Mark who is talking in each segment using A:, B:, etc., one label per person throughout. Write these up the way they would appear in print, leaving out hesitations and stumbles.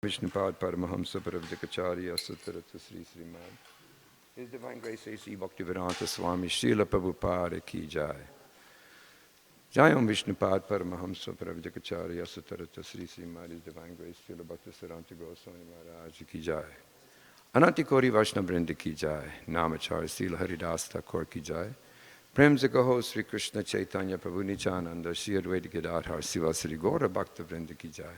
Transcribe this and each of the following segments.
A: Vishnupad Paramahamsa Paravjakacharya Satarata Sri Sriman. His Divine Grace A.C. Bhaktivedanta Swami Srila Prabhupada Ki Jai. Jai Om Vishnupad Paramahamsa Paravjakacharya Satarata Sri Sriman. His Divine Grace Srila Bhaktivedanta Goswami Maharaj Ki Jai. Ananti Kori Vaishnava Vrinda Ki Jai. Namachar Srila Haridas Thakur Ki Jai. Prem Zagaho Sri Krishna Chaitanya Prabhu Nityananda Sri Advaita Gadadhar Siva Sri Gaura Bhakta Vrinda Ki Jai.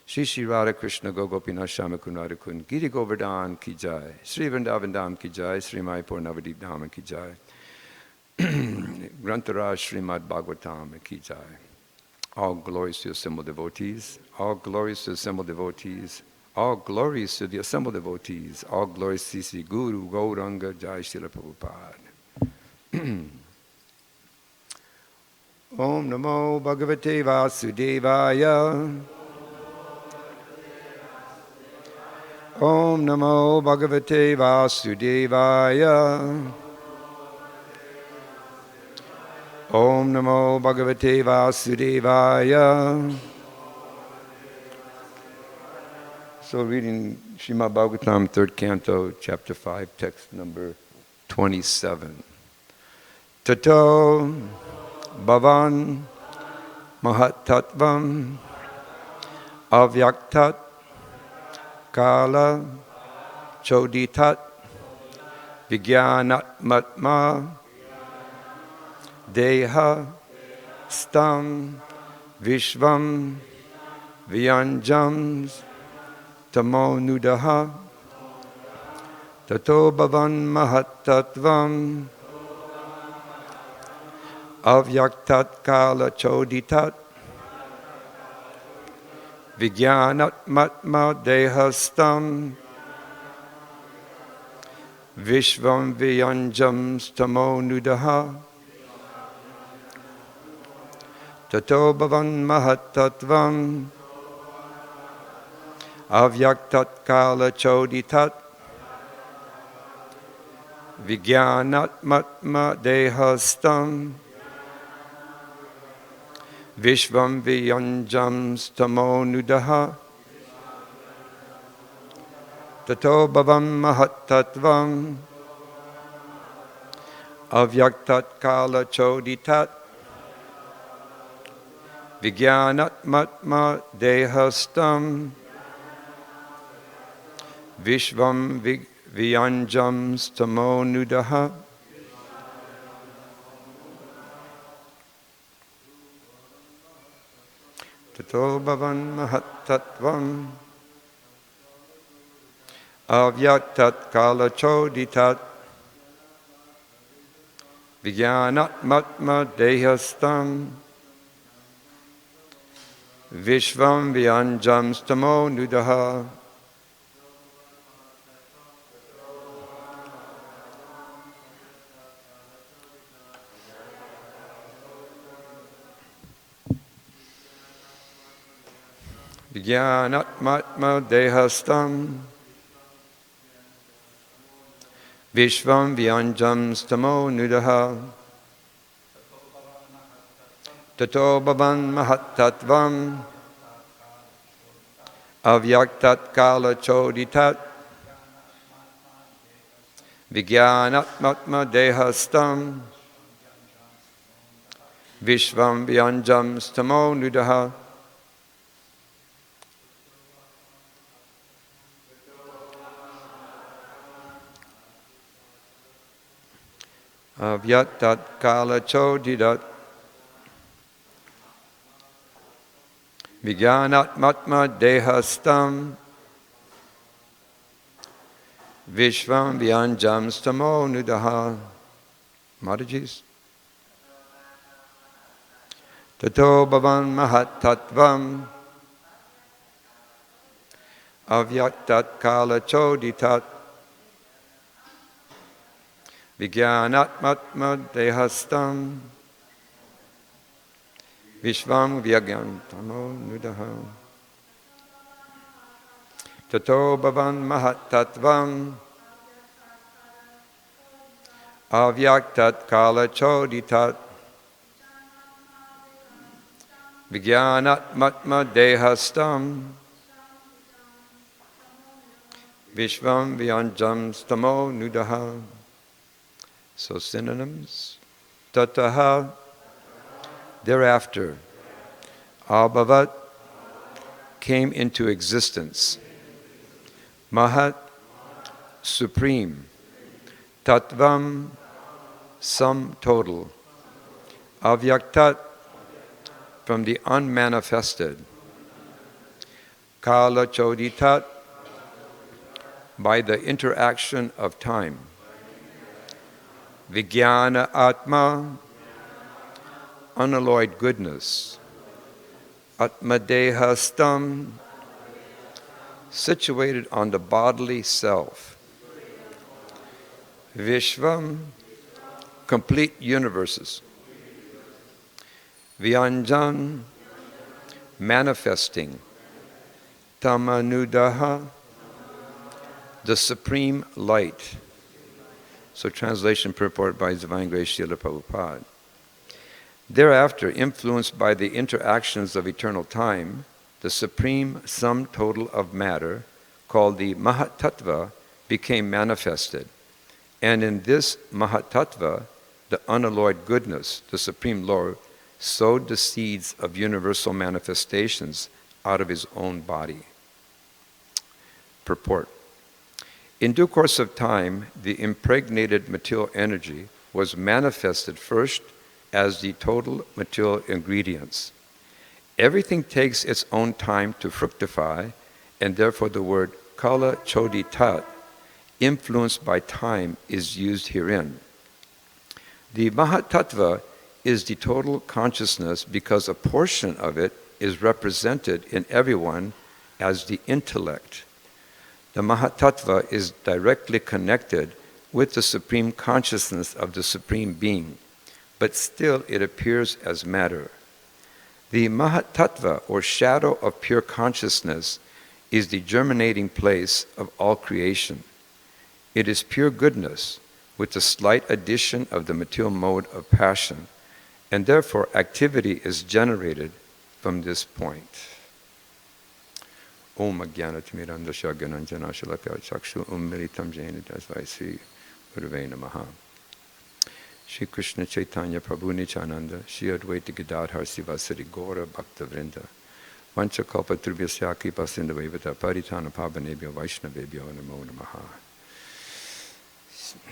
A: Shri Shri Radha Krishna Gogopinath Shama Kunara Kun Giri Govardhan Ki Jai. Sri Vrindavan Dham Ki Jai. Sri Mayapur Navadip Dham Ki Jai. Grantaraj Srimad Bhagavatam Ki Jai. All glories to the assembled devotees. All glories to the assembled devotees. All glories to the assembled devotees. All glories to Sri Guru Gauranga Jai Srila Prabhupada. Om Namo Bhagavate Vasudevaya. Om Namo Bhagavate Vasudevaya. Om Namo Bhagavate Vasudevaya. So reading Srimad Bhagavatam, 3rd Canto, Chapter 5, text number 27. Tato Bhavan Mahatattvam Avyaktat Kala Choditat Vijnanatmatma Deha Stam Vishvam Vyanjams Tamo Nudaha Tato Bhavan Mahatattvam Avyaktat Kala Choditat Vijnanatmatma Dehastam Vishvam Vyanjam Stamo Nudaha Tato Bhavan Mahatattvam Avyaktat Kala Choditat Vijnanatmatma Dehastam Vishvam Vyanjam Stamo Nudaha Tato Bhavam Mahatattvam Avyaktat Kala Choditat Vijnanatmatma Dehastam Vishvam Vyanjam Stamo Nudaha Tato Bhavan Mahatattvam Avyaktat Kala Choditat Vijnanatmatma Dehastam Vishvam Vyanjam Stamo Nudaha Vijnanatmatma Dehastam Vishvam Vyanjam Stamo Nudaha Tato Bhavan Mahatattvam Avyaktat Kala Choditat Vijnanatmatma Dehastam Vishvam Vyanjam Stamo Nudaha Avyaktat Kala Choditat Vijnanatmatma Dehastam Vishvam Vyanjam Stamo Nudaha. Madhajis. Tato Bhavan Mahatattvam Avyaktat Kala Choditat Vijnanatmatma Dehastam Vishvam Vyanjam Nudaha Tato Bhavan Mahatattvam Avyaktat Kala Choditat Vijnanatmatma Dehastam Vishvam Vyanjam Stamo Nudaha. So synonyms. Tataha, thereafter. Abhavat, came into existence. Mahat, supreme. Tattvam, sum total. Avyaktat, from the unmanifested. Kala choditat, by the interaction of time. Vijnana Atma, unalloyed goodness. Atmadehastam, situated on the bodily self. Vishvam, complete universes. Vyanjan, manifesting. Tamanudaha, the supreme light. So translation purport by His Divine Grace Srila Prabhupada. Thereafter, influenced by the interactions of eternal time, the supreme sum total of matter, called the Mahatattva, became manifested. And in this Mahatattva, the unalloyed goodness, the Supreme Lord, sowed the seeds of universal manifestations out of His own body. Purport. In due course of time, the impregnated material energy was manifested first as the total material ingredients. Everything takes its own time to fructify, and therefore the word kala choditat, influenced by time, is used herein. The Mahatattva is the total consciousness because a portion of it is represented in everyone as the intellect. The Mahatattva is directly connected with the supreme consciousness of the Supreme Being, but still it appears as matter. The Mahatattva, or shadow of pure consciousness, is the germinating place of all creation. It is pure goodness, with the slight addition of the material mode of passion, and therefore activity is generated from this point. Om Ajnanatimirandasya Gyananjana Shalakaya Chakshu Ummilitam Jena Tasvai Sri Gurave Namaha. Shri Krishna Chaitanya Prabhu Nityananda, Shri Advaita Gadadhar Sivasari Gaura Bhakta Vrinda, Vancha Kalpa Trubhyasya Kripa Sindhavevata Paritana Pavanebhyo Vaishnavebhyo Namo Namaha.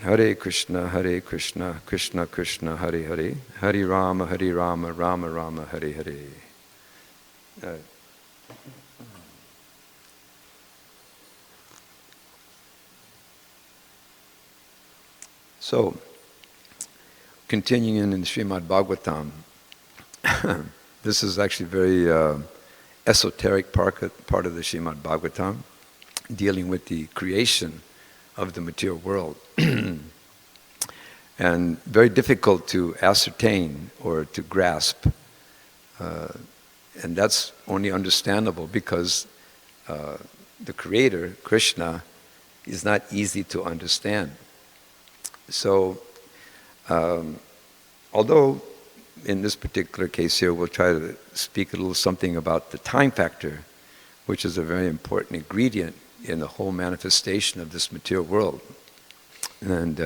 A: Hare Krishna, Krishna Krishna, Hare Hare, Hare Rama, Rama Rama, Hare Hare. So, continuing in the Srimad Bhagavatam, this is actually very esoteric part of the Srimad Bhagavatam, dealing with the creation of the material world. And very difficult to ascertain or to grasp. And that's only understandable because the Creator, Krishna, is not easy to understand. So, although in this particular case here we'll try to speak a little something about the time factor, which is a very important ingredient in the whole manifestation of this material world. And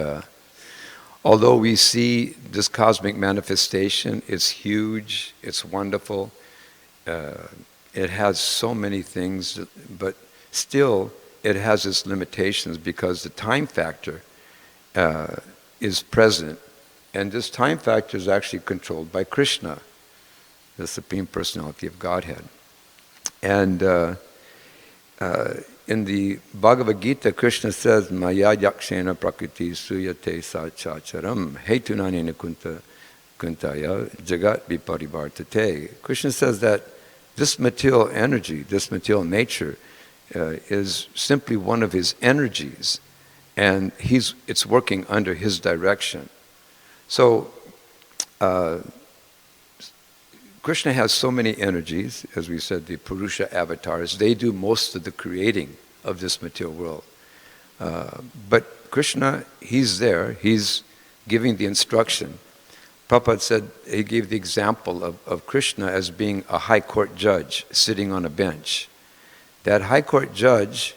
A: although we see this cosmic manifestation, it's huge, it's wonderful, it has so many things, but still it has its limitations because the time factor is present, and this time factor is actually controlled by Krishna, the Supreme Personality of Godhead. And in the Bhagavad Gita, Krishna says, Maya yakshena prakriti suyate sachacharam hetunanena kuntaya jagat viparivartate. Krishna says that this material energy, this material nature, is simply one of his energies, and it's working under his direction. So, Krishna has so many energies, as we said, the Purusha avatars. They do most of the creating of this material world. But Krishna, he's there, he's giving the instruction. Prabhupada said, he gave the example of Krishna as being a high court judge sitting on a bench. That high court judge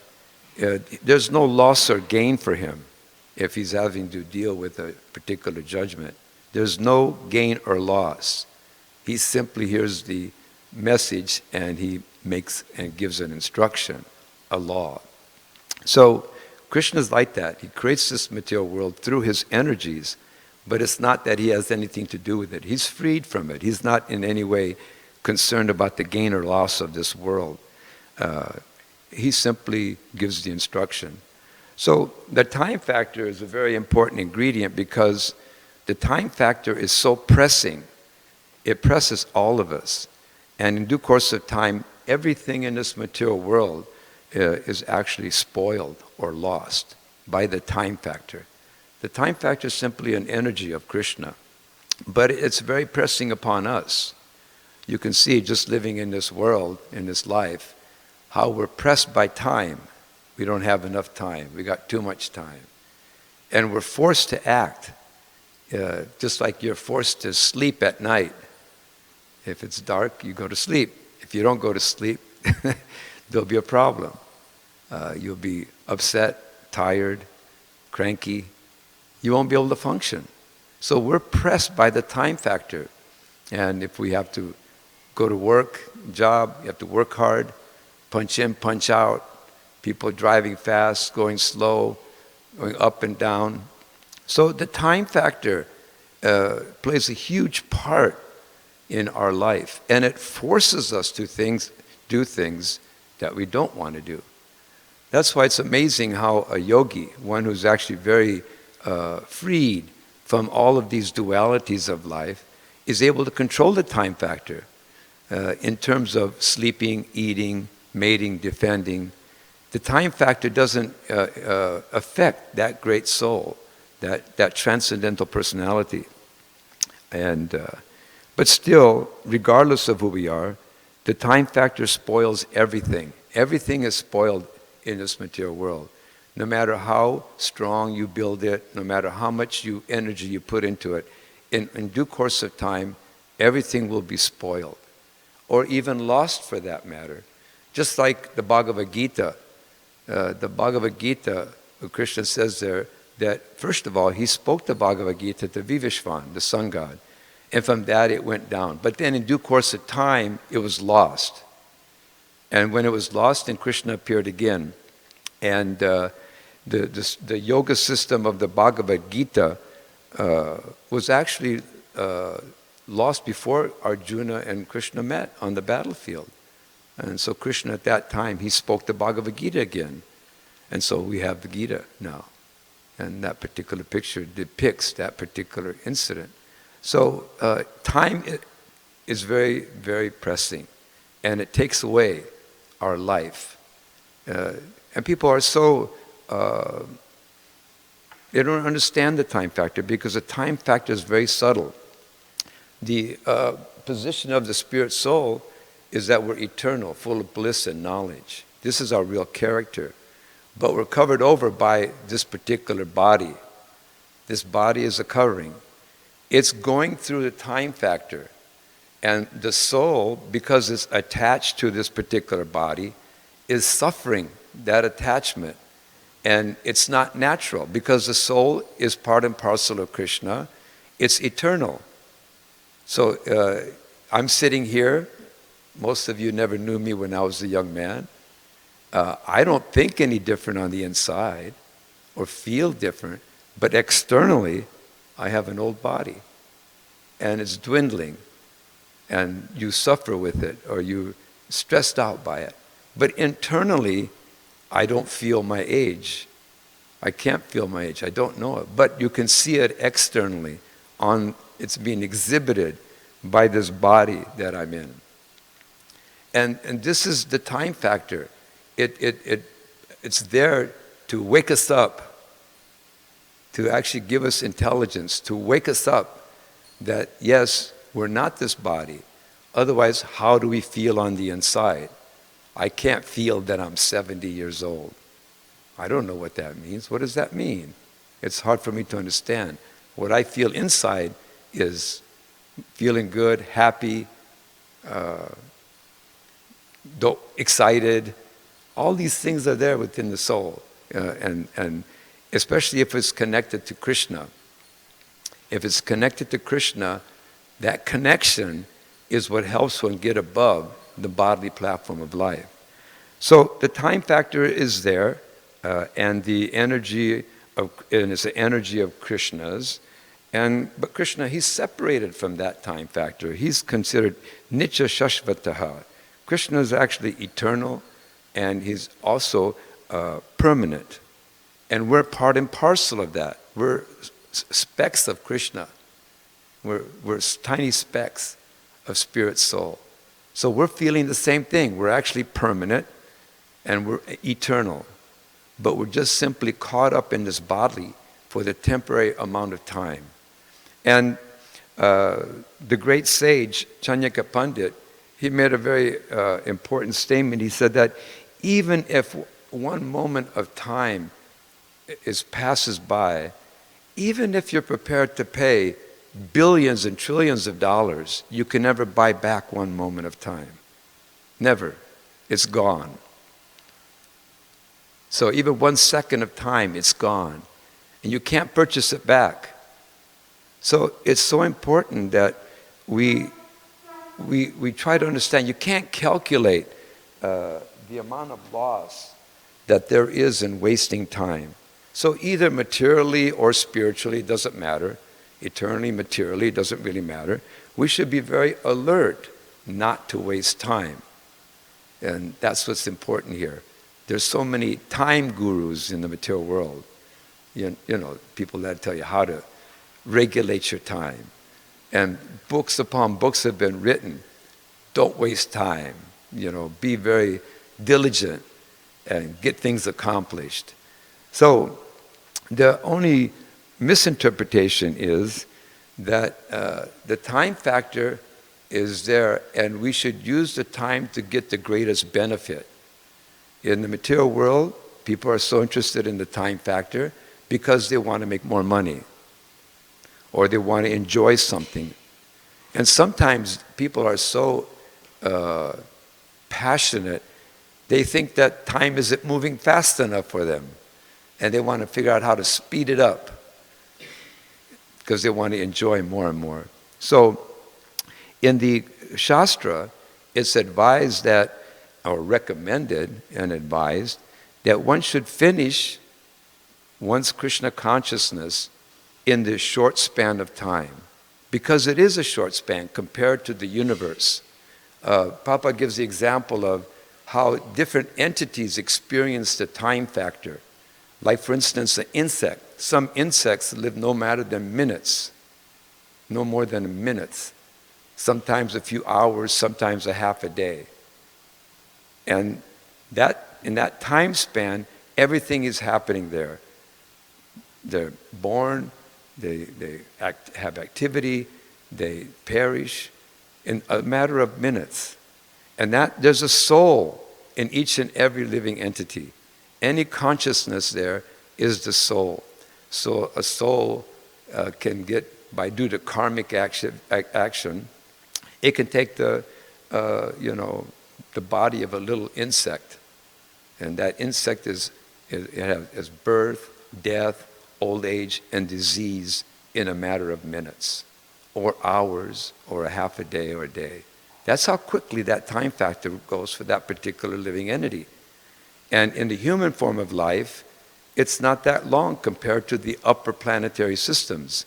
A: there's no loss or gain for him if he's having to deal with a particular judgment. There's no gain or loss. He simply hears the message and he makes and gives an instruction, a law. So Krishna's like that. He creates this material world through his energies, but it's not that he has anything to do with it. He's freed from it. He's not in any way concerned about the gain or loss of this world. He simply gives the instruction. So the time factor is a very important ingredient because the time factor is so pressing. It presses all of us. And in due course of time, everything in this material world is actually spoiled or lost by the time factor. The time factor is simply an energy of Krishna, but it's very pressing upon us. You can see just living in this world, in this life, how we're pressed by time. We don't have enough time. We got too much time. And we're forced to act, just like you're forced to sleep at night. If it's dark, you go to sleep. If you don't go to sleep, there'll be a problem. You'll be upset, tired, cranky. You won't be able to function. So we're pressed by the time factor. And if we have to go to work, job, you have to work hard, punch in, punch out, people driving fast, going slow, going up and down. So the time factor plays a huge part in our life, and it forces us to do things that we don't want to do. That's why it's amazing how a yogi, one who's actually very freed from all of these dualities of life, is able to control the time factor in terms of sleeping, eating, mating, defending. The time factor doesn't affect that great soul, that transcendental personality. But still, regardless of who we are, the time factor spoils everything. Everything is spoiled in this material world. No matter how strong you build it, no matter how much energy you put into it, in due course of time, everything will be spoiled, or even lost for that matter. Just like the Bhagavad Gita. The Bhagavad Gita, Krishna says there, that first of all, he spoke the Bhagavad Gita to Vivishvan, the sun god. And from that it went down. But then in due course of time, it was lost. And when it was lost, then Krishna appeared again. And the yoga system of the Bhagavad Gita was actually lost before Arjuna and Krishna met on the battlefield. And so Krishna at that time, he spoke the Bhagavad Gita again. And so we have the Gita now. And that particular picture depicts that particular incident. So time is very, very pressing, and it takes away our life. And people are so, they don't understand the time factor because the time factor is very subtle. The position of the spirit soul is that we're eternal, full of bliss and knowledge. This is our real character. But we're covered over by this particular body. This body is a covering. It's going through the time factor. And the soul, because it's attached to this particular body, is suffering that attachment. And it's not natural because the soul is part and parcel of Krishna. It's eternal. So I'm sitting here. Most of you never knew me when I was a young man. I don't think any different on the inside or feel different, but externally, I have an old body, and it's dwindling, and you suffer with it, or you're stressed out by it. But internally, I don't feel my age. I can't feel my age. I don't know it. But you can see it externally. It's being exhibited by this body that I'm in. And this is the time factor. It's there to wake us up, to actually give us intelligence, to wake us up that, yes, we're not this body. Otherwise, how do we feel on the inside? I can't feel that I'm 70 years old. I don't know what that means. What does that mean? It's hard for me to understand. What I feel inside is feeling good, happy, excited, All these things are there within the soul, and especially if it's connected to Krishna. If it's connected to Krishna, that connection is what helps one get above the bodily platform of life. So the time factor is there, and the energy and it's the energy of Krishna's. But Krishna, he's separated from that time factor. He's considered Nitya Shashvataha. Krishna is actually eternal, and he's also permanent. And we're part and parcel of that. We're specks of Krishna. We're tiny specks of spirit soul. So we're feeling the same thing. We're actually permanent, and we're eternal. But we're just simply caught up in this body for the temporary amount of time. And the great sage, Chanyaka Pandit, he made a very important statement. He said that even if one moment of time passes by, even if you're prepared to pay billions and trillions of dollars, you can never buy back one moment of time. Never. It's gone. So even 1 second of time, it's gone. And you can't purchase it back. So it's so important that we try to understand. You can't calculate the amount of loss that there is in wasting time. So either materially or spiritually, it doesn't matter. Eternally, materially, it doesn't really matter. We should be very alert not to waste time. And that's what's important here. There's so many time gurus in the material world. You know, people that tell you how to regulate your time. And books upon books have been written. Don't waste time. You know, be very diligent and get things accomplished. So the only misinterpretation is that the time factor is there, and we should use the time to get the greatest benefit. In the material world, people are so interested in the time factor because they want to make more money, or they want to enjoy something. And sometimes people are so passionate, they think that time isn't moving fast enough for them. And they want to figure out how to speed it up because they want to enjoy more and more. So in the Shastra, it's advised that, or recommended and advised, that one should finish one's Krishna consciousness in this short span of time, because it is a short span compared to the universe. Papa gives the example of how different entities experience the time factor. Like, for instance, an insect. Some insects live no matter than minutes, no more than minutes, sometimes a few hours, sometimes a half a day. And that in that time span, everything is happening there. They're born, they have activity, they perish in a matter of minutes. And that there's a soul in each and every living entity. Any consciousness there is the soul. So a soul can get, due to karmic action, it can take the body of a little insect, and that insect has birth, death, old age, and disease in a matter of minutes, or hours, or a half a day, or a day. That's how quickly that time factor goes for that particular living entity. And in the human form of life, it's not that long compared to the upper planetary systems.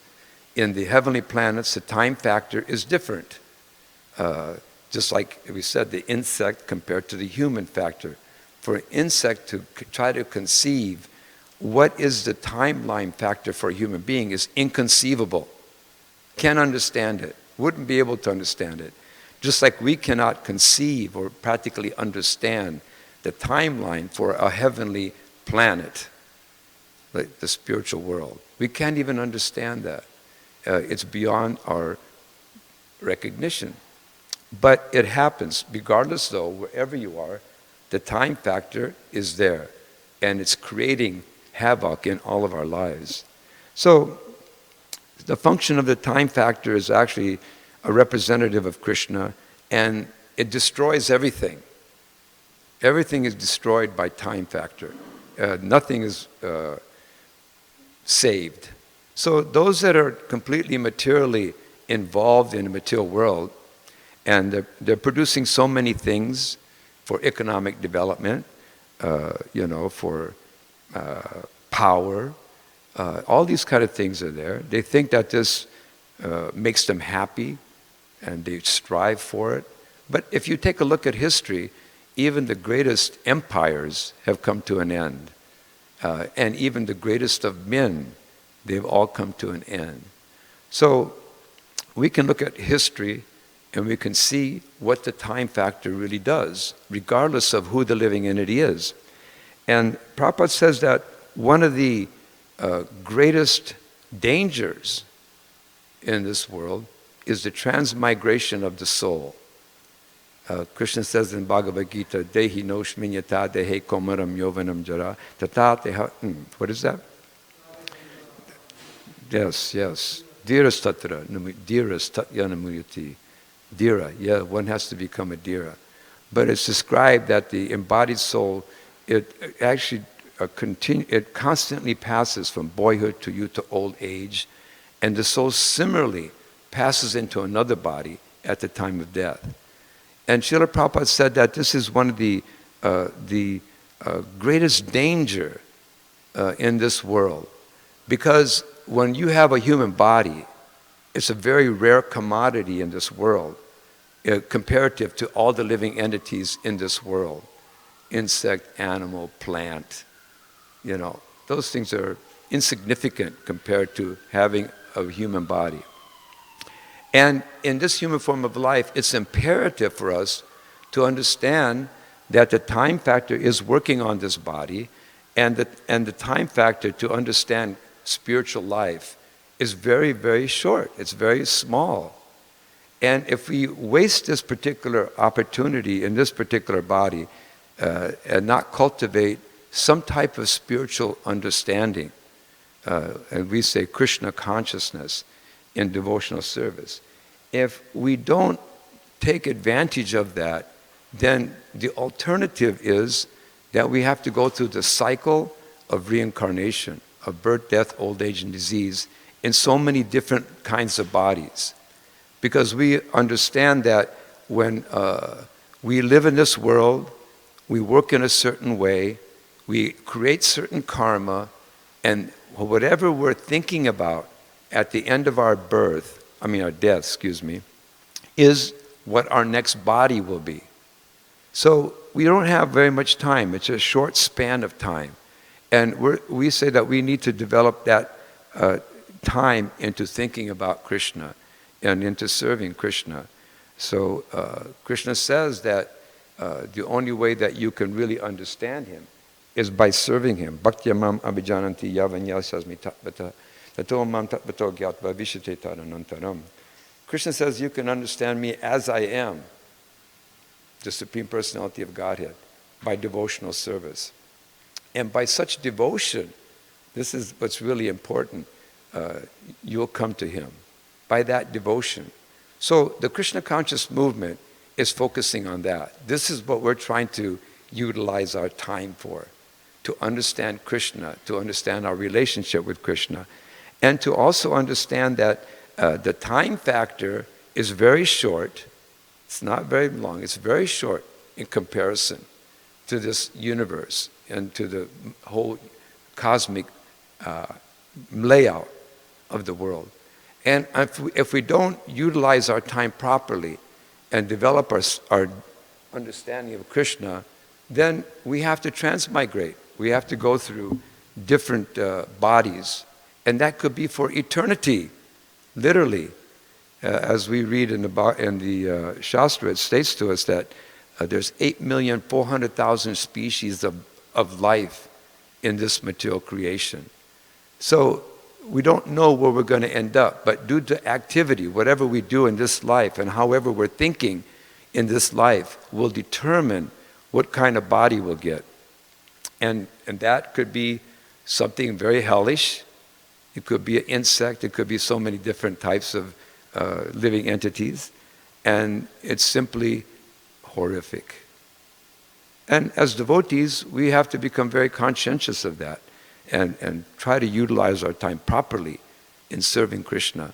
A: In the heavenly planets, the time factor is different. Just like we said, the insect compared to the human factor. For an insect to try to conceive what is the timeline factor for a human being is inconceivable. Can't understand it. Wouldn't be able to understand it. Just like we cannot conceive or practically understand the timeline for a heavenly planet, like the spiritual world. We can't even understand that. It's beyond our recognition. But it happens, regardless though, wherever you are, the time factor is there, and it's creating havoc in all of our lives. So the function of the time factor is actually a representative of Krishna, and it destroys everything. Everything is destroyed by time factor. Nothing is saved. So those that are completely materially involved in the material world, and they're producing so many things for economic development, for power, all these kind of things are there. They think that this makes them happy, and they strive for it. But if you take a look at history, even the greatest empires have come to an end. And even the greatest of men, they've all come to an end. So we can look at history and we can see what the time factor really does, regardless of who the living entity is. And Prabhupada says that one of the greatest dangers in this world is the transmigration of the soul. Krishna says in Bhagavad Gita, Dehi noshminyata dehe komaram yovanam jara tata teha. What is that? Yes. Dhiras tatra, dhiras tatyanamuyati. Dhira, yeah, one has to become a dhira. But it's described that the embodied soul, it actually it constantly passes from boyhood to youth to old age, and the soul similarly passes into another body at the time of death. And Srila Prabhupada said that this is one of the greatest danger in this world, because when you have a human body, it's a very rare commodity in this world, comparative to all the living entities in this world. Insect, animal, plant, those things are insignificant compared to having a human body. And in this human form of life, it's imperative for us to understand that the time factor is working on this body, and the time factor to understand spiritual life is very, very short. It's very small. And if we waste this particular opportunity in this particular body and not cultivate some type of spiritual understanding, and we say Krishna consciousness in devotional service, if we don't take advantage of that, then the alternative is that we have to go through the cycle of reincarnation, of birth, death, old age, and disease in so many different kinds of bodies. Because we understand that when we live in this world, we work in a certain way, we create certain karma, and whatever we're thinking about at the end of our death, is what our next body will be. So we don't have very much time. It's a short span of time. And we say that we need to develop that time into thinking about Krishna and into serving Krishna. So Krishna says that the only way that you can really understand him is by serving him. Bhaktyamam abhijananti yavanyasasmi tattvata tato mam tattvato gyatva vishate tadanantaram. Krishna says you can understand me as I am, the Supreme Personality of Godhead, by devotional service. And by such devotion, this is what's really important, you'll come to him, by that devotion. So the Krishna conscious movement is focusing on that. This is what we're trying to utilize our time for, to understand Krishna, to understand our relationship with Krishna, and to also understand that the time factor is very short. It's not very long. It's very short in comparison to this universe and to the whole cosmic layout of the world. And if we don't utilize our time properly and develop our understanding of Krishna, then we have to transmigrate. We have to go through different bodies. And that could be for eternity, literally. As we read in the Shastra, it states to us that there's 8,400,000 species of life in this material creation. So we don't know where we're going to end up, but due to activity, whatever we do in this life and however we're thinking in this life will determine what kind of body we'll get. And that could be something very hellish. It could be an insect. It could be so many different types of living entities. And it's simply horrific. And as devotees, we have to become very conscientious of that and try to utilize our time properly in serving Krishna.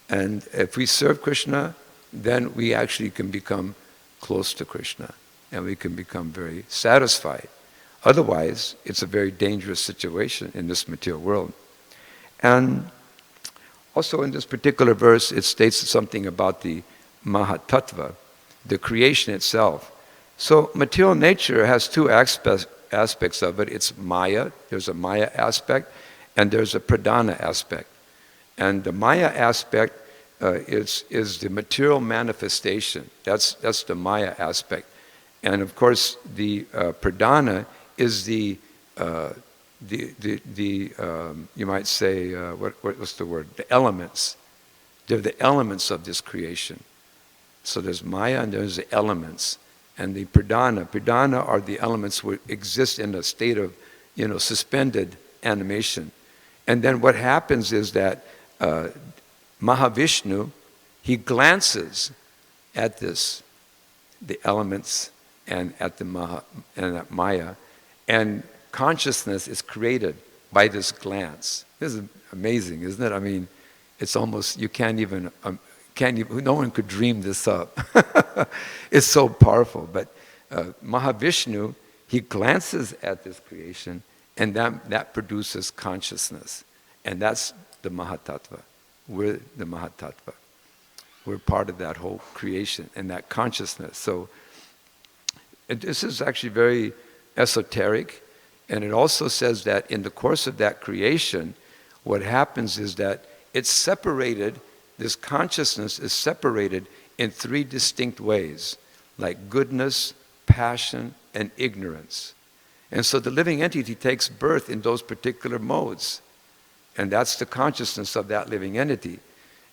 A: And if we serve Krishna, then we actually can become close to Krishna and we can become very satisfied. Otherwise, it's a very dangerous situation in this material world. And also in this particular verse, it states something about the Mahatattva, the creation itself. So material nature has two aspects of it. It's Maya, there's a Maya aspect, and there's a Pradhana aspect. And the Maya aspect is the material manifestation. That's the Maya aspect. And of course, the Pradhana is the you might say, what's the word? The elements. They're the elements of this creation. So there's Maya and there's the elements. And the Pradhana are the elements which exist in a state of, suspended animation. And then what happens is that Mahavishnu, he glances at the elements and at at Maya, and consciousness is created by this glance. This is amazing, isn't it? I mean, it's almost, you can't even, no one could dream this up. It's so powerful. But Mahavishnu, he glances at this creation, and that produces consciousness. And that's the Mahatattva. We're the Mahatattva. We're part of that whole creation and that consciousness. So this is actually very esoteric. And it also says that in the course of that creation, what happens is that it's separated, this consciousness is separated in three distinct ways, like goodness, passion, and ignorance. And so the living entity takes birth in those particular modes. And that's the consciousness of that living entity.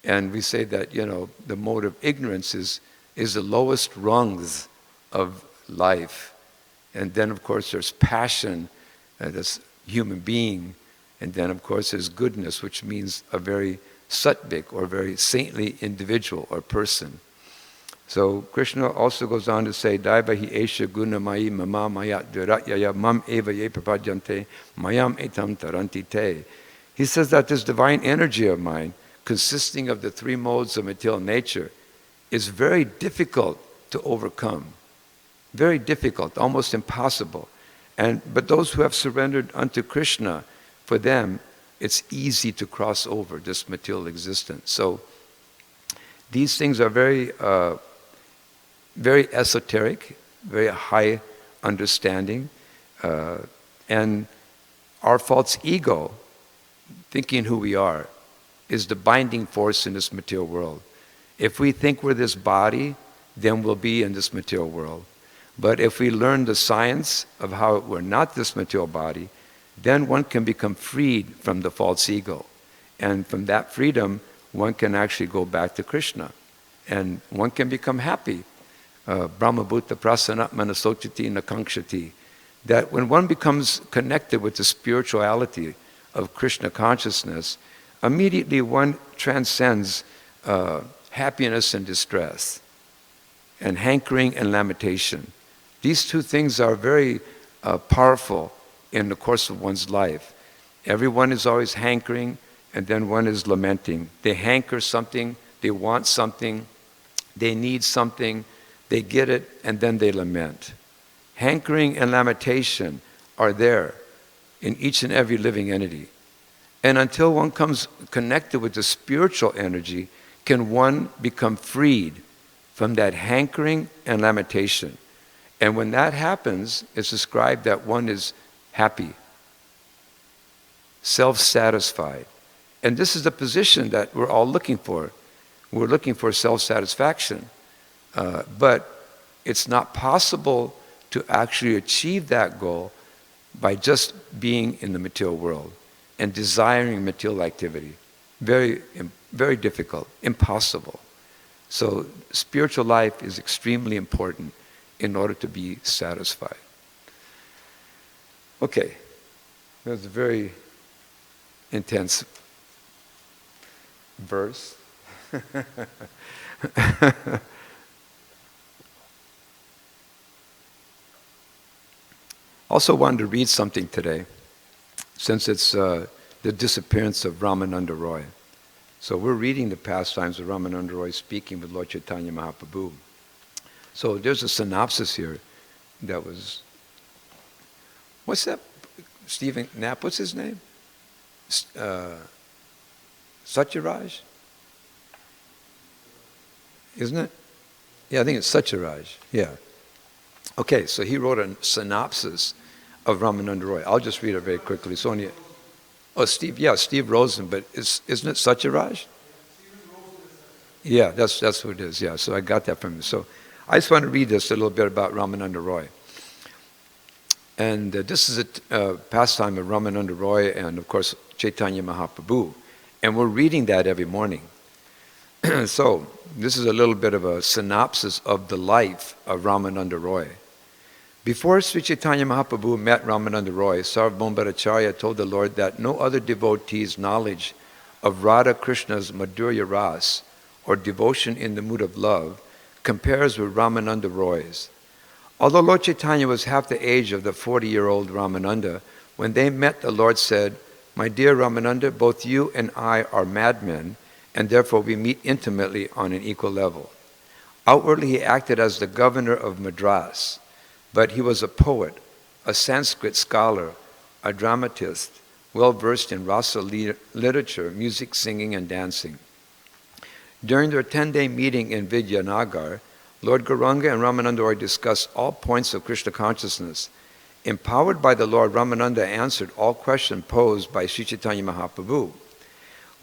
A: And we say that, the mode of ignorance is the lowest rungs of life. And then, of course, there's passion, this human being. And then, of course, there's goodness, which means a very sattvic or very saintly individual or person. So Krishna also goes on to say, Daivahi esha gunamayi mama mayat duratyaya mam eva ye prapadyante mayam etam taranti te. He says that this divine energy of mine, consisting of the three modes of material nature, is very difficult to overcome. Very difficult, almost impossible. But those who have surrendered unto Krishna, for them, it's easy to cross over this material existence. So these things are very, very esoteric, very high understanding, and our false ego, thinking who we are, is the binding force in this material world. If we think we're this body, then we'll be in this material world. But if we learn the science of how we're not this material body, then one can become freed from the false ego. And from that freedom, one can actually go back to Krishna. And one can become happy. Brahmabhuta prasanat manasochati nakangshati. That when one becomes connected with the spirituality of Krishna consciousness, immediately one transcends happiness and distress, and hankering and lamentation. These two things are very powerful in the course of one's life. Everyone is always hankering, and then one is lamenting. They hanker something, they want something, they need something, they get it, and then they lament. Hankering and lamentation are there in each and every living entity. And until one comes connected with the spiritual energy, can one become freed from that hankering and lamentation. And when that happens, it's described that one is happy, self-satisfied. And this is the position that we're all looking for. We're looking for self-satisfaction. But it's not possible to actually achieve that goal by just being in the material world and desiring material activity. Very, very difficult, impossible. So spiritual life is extremely important in order to be satisfied. Okay, that was a very intense verse. Also wanted to read something today, since it's the disappearance of Ramananda Roy. So we're reading the pastimes of Ramananda Roy speaking with Lord Chaitanya Mahaprabhu. So there's a synopsis here that was, what's that, Stephen Knapp, what's his name? Satyaraj? Isn't it? Yeah, I think it's Satyaraj, yeah. Okay, so he wrote a synopsis of Ramananda Roy. I'll just read it very quickly. It's only, Steve Rosen, but isn't it Satyaraj? Yeah, that's who it is, yeah. So I got that from him. So I just want to read this a little bit about Ramananda Roy. And this is a pastime of Ramananda Roy and, of course, Chaitanya Mahaprabhu. And we're reading that every morning. So this is a little bit of a synopsis of the life of Ramananda Roy. Before Sri Chaitanya Mahaprabhu met Ramananda Roy, Sarvabhaumabharacharya told the Lord that no other devotee's knowledge of Radha Krishna's Madhurya Ras, or devotion in the mood of love, compares with Ramananda Roy's. Although Lord Chaitanya was half the age of the 40-year-old Ramananda, when they met, the Lord said, "My dear Ramananda, both you and I are madmen, and therefore we meet intimately on an equal level." Outwardly, he acted as the governor of Madras, but he was a poet, a Sanskrit scholar, a dramatist, well-versed in rasa literature, music, singing, and dancing. During their 10-day meeting in Vidyanagar, Lord Gauranga and Ramananda Roy discussed all points of Krishna consciousness. Empowered by the Lord, Ramananda answered all questions posed by Sri Chaitanya Mahaprabhu.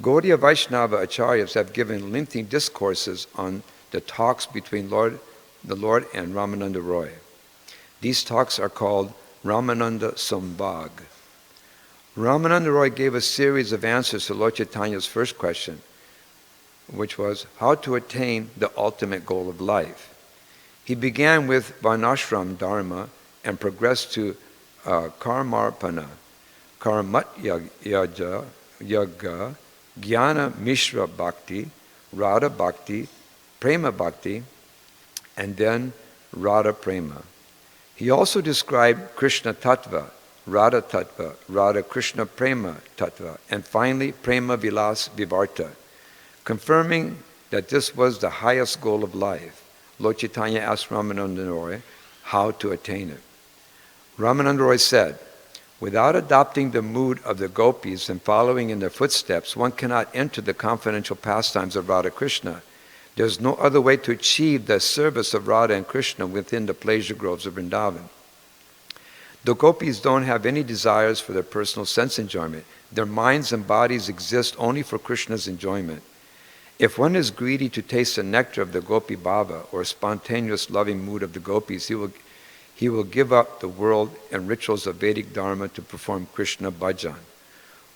A: Gaudiya Vaishnava Acharyas have given lengthy discourses on the talks between the Lord and Ramananda Roy. These talks are called Ramananda Samvag. Ramananda Roy gave a series of answers to Lord Chaitanya's first question, which was how to attain the ultimate goal of life. He began with Varnashram Dharma and progressed to Karmarpana, Karmat Yaga, Jnana Mishra Bhakti, Radha Bhakti, Prema Bhakti, and then Radha Prema. He also described Krishna Tattva, Radha Tattva, Radha Krishna Prema Tattva, and finally Prema Vilas Vivarta. Confirming that this was the highest goal of life, Lord Chaitanya asked Ramananda Roy how to attain it. Ramananda Roy said, "Without adopting the mood of the gopis and following in their footsteps, one cannot enter the confidential pastimes of Radha Krishna. There is no other way to achieve the service of Radha and Krishna within the pleasure groves of Vrindavan. The gopis don't have any desires for their personal sense enjoyment. Their minds and bodies exist only for Krishna's enjoyment. If one is greedy to taste the nectar of the gopi bhava, or spontaneous loving mood of the gopis, he will give up the world and rituals of Vedic Dharma to perform Krishna bhajan.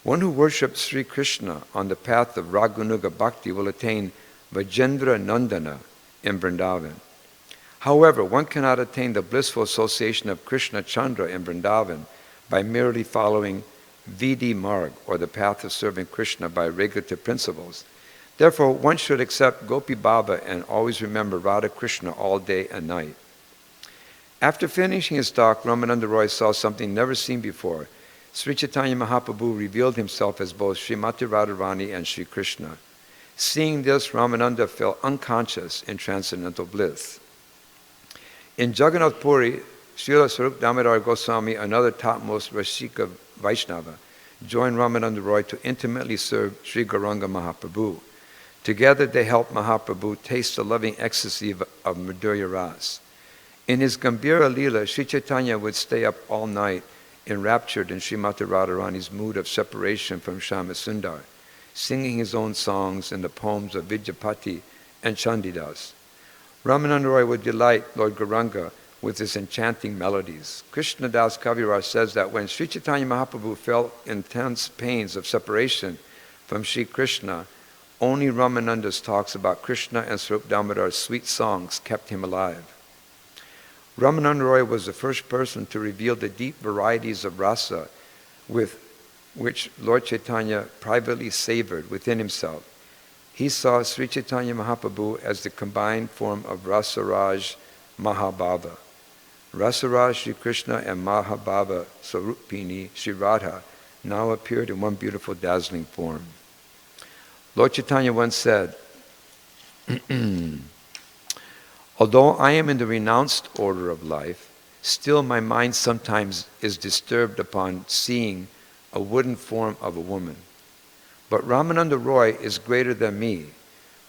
A: One who worships Sri Krishna on the path of Raganuga Bhakti will attain Vajendra Nandana in Vrindavan. However, one cannot attain the blissful association of Krishna Chandra in Vrindavan by merely following Vidhi Marg, or the path of serving Krishna by regulative principles. Therefore, one should accept Gopi Bhava and always remember Radha Krishna all day and night." After finishing his talk, Ramananda Roy saw something never seen before. Sri Chaitanya Mahaprabhu revealed himself as both Srimati Radharani and Sri Krishna. Seeing this, Ramananda felt unconscious in transcendental bliss. In Jagannath Puri, Srila Swarup Damodar Goswami, another topmost Rasika Vaishnava, joined Ramananda Roy to intimately serve Sri Gauranga Mahaprabhu. Together they helped Mahaprabhu taste the loving ecstasy of Madhurya Ras. In his Gambhira Leela, Sri Chaitanya would stay up all night, enraptured in Srimati Radharani's mood of separation from Shama Sundar, singing his own songs in the poems of Vidyapati and Chandidas. Ramananda Roy would delight Lord Gauranga with his enchanting melodies. Krishnadas Kaviraj says that when Sri Chaitanya Mahaprabhu felt intense pains of separation from Sri Krishna, only Ramananda's talks about Krishna and Swarup Damodar's sweet songs kept him alive. Ramananda Roy was the first person to reveal the deep varieties of rasa with which Lord Chaitanya privately savored within himself. He saw Sri Chaitanya Mahaprabhu as the combined form of Rasa Raj Mahabhava. Rasaraj Sri Krishna and Mahabhava Sarupini Sri Radha now appeared in one beautiful dazzling form. Lord Chaitanya once said, although I am in the renounced order of life, still my mind sometimes is disturbed upon seeing a wooden form of a woman. But Ramananda Roy is greater than me,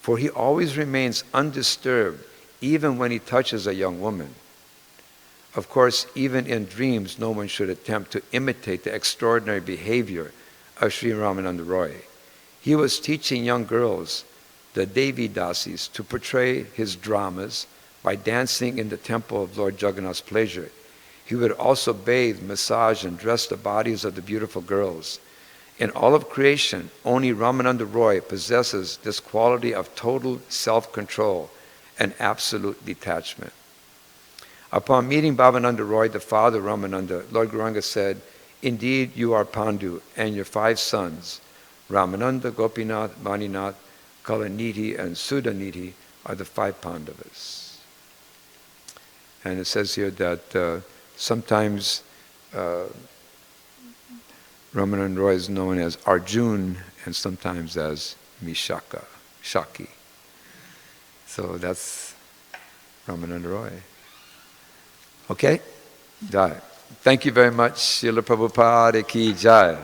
A: for he always remains undisturbed even when he touches a young woman. Of course, even in dreams, no one should attempt to imitate the extraordinary behavior of Sri Ramananda Roy. He was teaching young girls, the Devi Dasis, to portray his dramas by dancing in the temple of Lord Jagannath's pleasure. He would also bathe, massage, and dress the bodies of the beautiful girls. In all of creation, only Ramananda Roy possesses this quality of total self-control and absolute detachment. Upon meeting Bhavananda Roy, the father of Ramananda, Lord Gauranga said, indeed you are Pandu, and your 5 sons, Ramananda, Gopinath, Maninath, Kalanidhi, and Sudanidhi, are the 5 Pandavas. And it says here that sometimes Ramananda Roy is known as Arjun and sometimes as Mishaka, Shaki. So that's Ramananda Roy. Okay? Jai. Thank you very much. Srila Prabhupada ki jai.